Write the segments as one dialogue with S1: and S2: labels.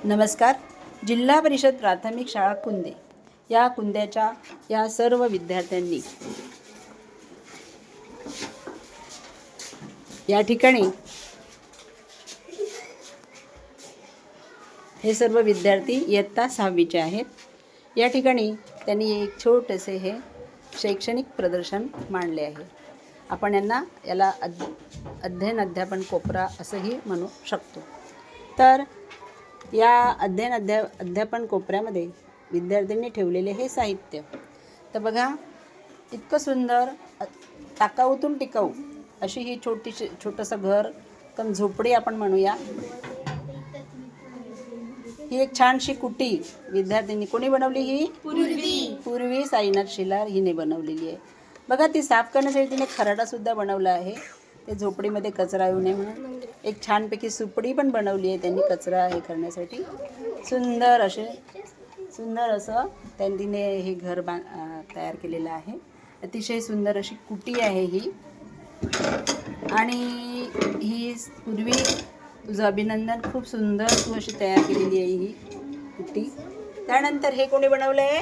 S1: नमस्कार. जिल्हा परिषद प्राथमिक शाळा कुंदे या कुंद्याच्या या सर्व विद्यार्थ्यांनी या ठिकाणी हे सर्व विद्यार्थी इयत्ता 6वीचे आहेत. या ठिकाणी त्यांनी एक छोटेसे हे शैक्षणिक प्रदर्शन मांडले आहे. आपण याला अध्ययन अध्यापन कोपरा असंही म्हणू शकतो. तर या अध्यापन कोपऱ्यामध्ये विद्यार्थ्यांनी ठेवलेले हे साहित्य तर बघा, इतकं सुंदर टाकाऊतून टिकाऊ अशी ही छोटंसं घर कम झोपडी आपण म्हणूया. ही एक छानशी कुटी विद्यार्थ्यांनी कोणी बनवली? ही पूर्वी साईनाथ शिलार हिने बनवलेली आहे. बघा, ती साफ करण्यासाठी तिने खराडासुद्धा बनवला आहे. ते झोपडीमध्ये कचरा येऊ नये म्हणून एक छानपैकी सुपडी पण बनवली आहे त्यांनी कचरा हे करण्यासाठी. सुंदर असं तिने हे घर तयार केलेलं आहे. अतिशय सुंदर अशी कुटी आहे ही. आणि ही पूर्वी तुझं अभिनंदन, खूप सुंदर तू अशी तयार केलेली आहे ही कुटी. त्यानंतर हे कोणी बनवलं आहे?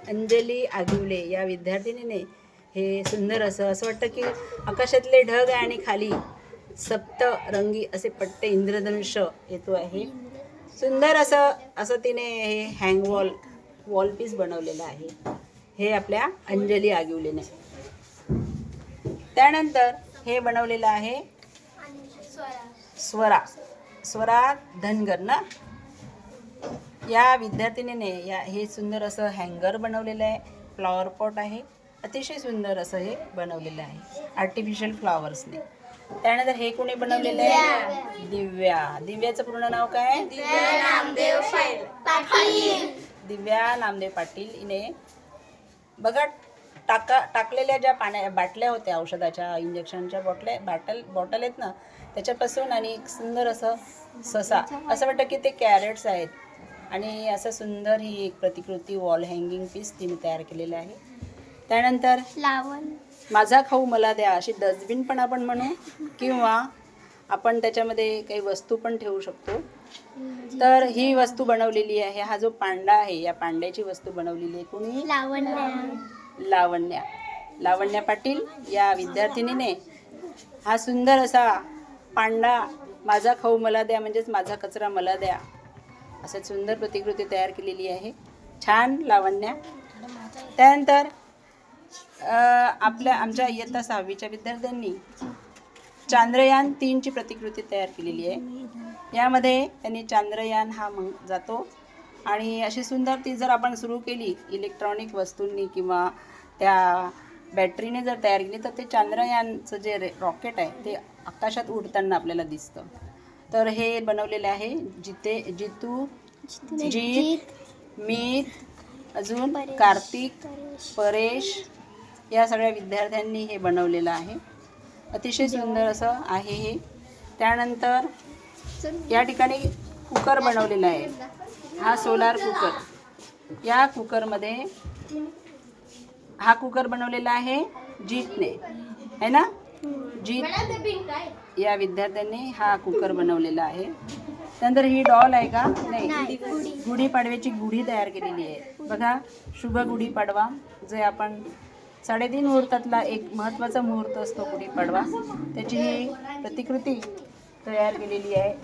S1: अंजली आगिवले या विद्यार्थिनीने हे सुंदर असं वाटतं की आकाशातले ढग आहे आणि खाली सप्तरंगी असे पट्टे इंद्रधनुष्य येतो आहे. सुंदर असं तिने हे वॉल पीस बनवलेलं आहे. हे आपल्या अंजली आगिवलेने. त्यानंतर हे बनवलेलं आहे स्वरा धनगर ना या विद्यार्थिनीने हे सुंदर असं हँगर बनवलेलं आहे. फ्लॉवर पॉट आहे. अतिशय सुंदर असं हे बनवलेलं आहे आर्टिफिशियल फ्लॉवर्सने. त्यानंतर हे कोणी बनवलेलं आहे? दिव्याचं पूर्ण नाव काय? दिव्या नामदेव पाटील हिने बघा टाकलेल्या ज्या बाटल्या होत्या औषधाच्या, इंजेक्शनच्या बॉटल आहेत ना, त्याच्यापासून आणि एक सुंदर असं ससा असं वाटतं की ते कॅरेट्स आहेत. आणि असं सुंदर ही एक प्रतिकृती वॉल हँगिंग पीस तिने तयार केलेलं आहे. त्यानंतर माझा खाऊ मला द्या अशी डस्टबिन पण आपण म्हणू, किंवा आपण त्याच्यामध्ये काही वस्तू पण ठेवू शकतो. तर ही वस्तू बनवलेली आहे. हा जो पांडा आहे, या पांड्याची वस्तू बनवलेली आहे कोणी? लावण्या पाटील या विद्यार्थिनीने हा सुंदर असा पांडा, माझा खाऊ मला द्या म्हणजेच माझा कचरा मला द्या, असं सुंदर प्रतिकृती तयार केलेली आहे. छान लावण्या. त्यानंतर आमच्या इयत्ता 6वीच्या विद्यार्थ्यांनी चांद्रयान 3ची प्रतिकृती तयार केलेली आहे. यामध्ये त्यांनी चांद्रयान हा जातो आणि अशी सुंदर ती जर आपण सुरू केली इलेक्ट्रॉनिक वस्तूंनी किंवा त्या बॅटरीने जर तयार केली तर ते चांद्रयानचं जे रॉकेट आहे ते आकाशात उडताना आपल्याला दिसतं. तर हे बनवलेले आहे जितू, जीत, मीत, अजून कार्तिक, परेश या सगळ्या विद्यार्थ्यांनी हे बनवलेलं आहे. अतिशय सुंदर असं आहे हे. त्यानंतर या ठिकाणी कुकर बनवलेला आहे. हा सोलार कुकर. या कुकरमध्ये हा कुकर बनवलेला आहे जीतने, है ना? जीत या विद्यार्थ्यांनी हा कुकर बनवलेला आहे. त्यानंतर ही डॉल आहे का? नाही, गुढीपाडव्याची गुढी तयार केलेली आहे. बघा, शुभ गुढीपाडवा, जे आपण 3.5 मुहूर्तातला एक महत्त्वाचा मुहूर्त असतो गुढीपाडवा, त्याची ही प्रतिकृती तयार केलेली आहे.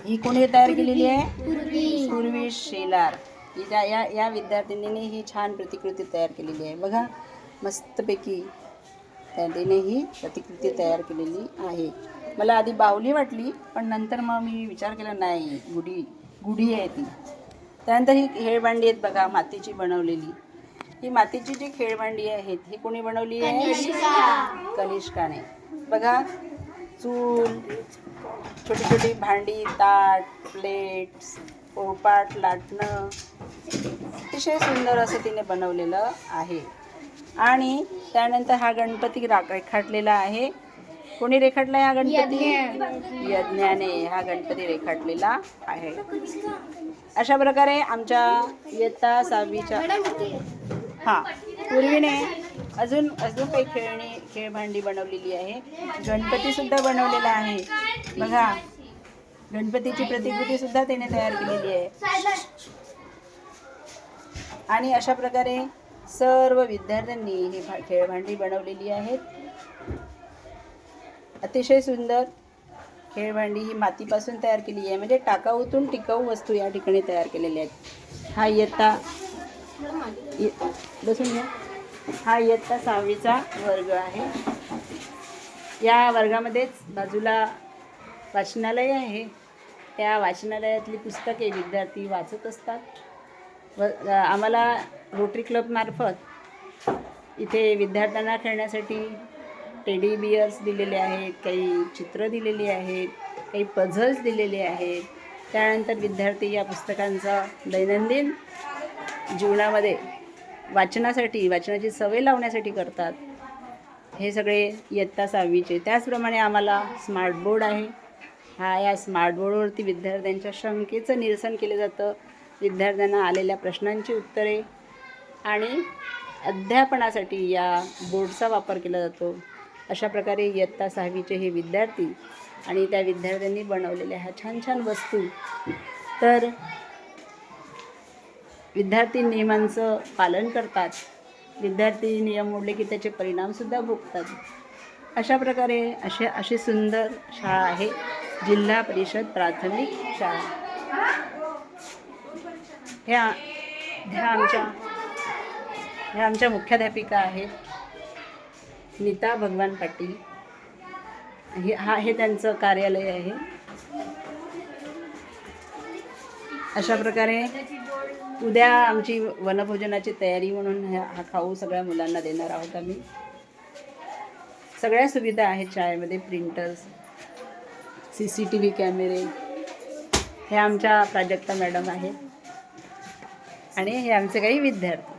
S1: ही कोणी तयार केलेली आहे? पूर्वी शेलार या विद्यार्थिनीने ही छान प्रतिकृती तयार केलेली आहे. बघा, मस्तपैकी त्याने ही प्रतिकृती तयार केलेली आहे. मला आधी बाहुली वाटली, पण नंतर मग मी विचार केला नाही, गुढी आहे ती. त्यानंतर ही खेळभांडी आहेत बघा, मातीची बनवलेली. ही मातीची जी खेळभांडी आहेत ही कोणी बनवली आहे? कनिष्काने. बघा, चूल, छोटी छोटी भांडी, ताट, प्लेट्स, पोळपाट, लाटणं, अतिशय सुंदर असं तिने बनवलेलं आहे. आणि त्यानंतर हा गणपती रेखाटलेला आहे. कोणी रेखाटला हा गणपती? यज्ञाने हा गणपती रेखाटलेला आहे. अशा प्रकारे आमच्या इयत्ता 6वीच्या पूर्वीने अजून अजून काही खेळभांडी बनवलेली आहे. गणपती सुद्धा बनवलेला आहे बघा. गणपतीची प्रतिकृती सुद्धा त्याने तयार केलेली आहे. आणि अशा प्रकारे सर्व विद्यार्थ्यांनी ही खेळभांडी बनवलेली आहेत. अतिशय सुंदर खेळभांडी ही मातीपासून तयार केली आहे, म्हणजे टाकाऊतून टिकाऊ वस्तू या ठिकाणी तयार केलेल्या आहेत. हा इयत्ता बसून घ्या. हा इयत्ता 6वीचा वर्ग आहे. या वर्गामध्येच बाजूला वाचनालय आहे. त्या वाचनालयातली पुस्तके विद्यार्थी वाचत असतात. आम्हाला रोटरी क्लबमार्फत इथे विद्यार्थ्यांना खेळण्यासाठी टेडी बियर्स दिलेले आहेत, काही चित्र दिलेली आहेत, काही पझल्स दिलेले आहेत. त्यानंतर विद्यार्थी या पुस्तकांचा दैनंदिन जीवनामध्ये वाचनाची सवय लावण्यासाठी करतात. हे सगळे इयत्ता 6वीचे. त्याचप्रमाणे आम्हाला स्मार्ट बोर्ड आहे. या स्मार्ट बोर्डवरती विद्यार्थ्यांच्या शंकेचं निरसन केलं जातं. विद्यार्थ्यांना आलेल्या प्रश्नांची उत्तरे आणि अध्यापनासाठी या बोर्डचा वापर केला जातो. अशा प्रकारे इयत्ता 6वीचे हे विद्यार्थी आणि त्या विद्यार्थ्यांनी बनवलेल्या ह्या छान छान वस्तू. तर विद्यार्थी नियमांचं पालन करतात. विद्यार्थी नियम मोडले की त्याचे परिणामसुद्धा भोगतात. अशा प्रकारे अशी सुंदर शाळा आहे जिल्हा परिषद प्राथमिक शाळा. ह्या आमच्या मुख्याध्यापिका आहेत नीता भगवान पाटील. हे त्यांचं कार्यालय आहे. अशा प्रकारे उद्या आमची वनभोजनाची तयारी म्हणून हा खाऊ सगळ्या मुलांना देणार आहोत आम्ही. सगळ्या सुविधा आहेत शाळेमध्ये. प्रिंटर्स, CCTV कॅमेरे. हे आमच्या प्राजक्ता मॅडम आहेत आणि हे आमचे काही विद्यार्थी.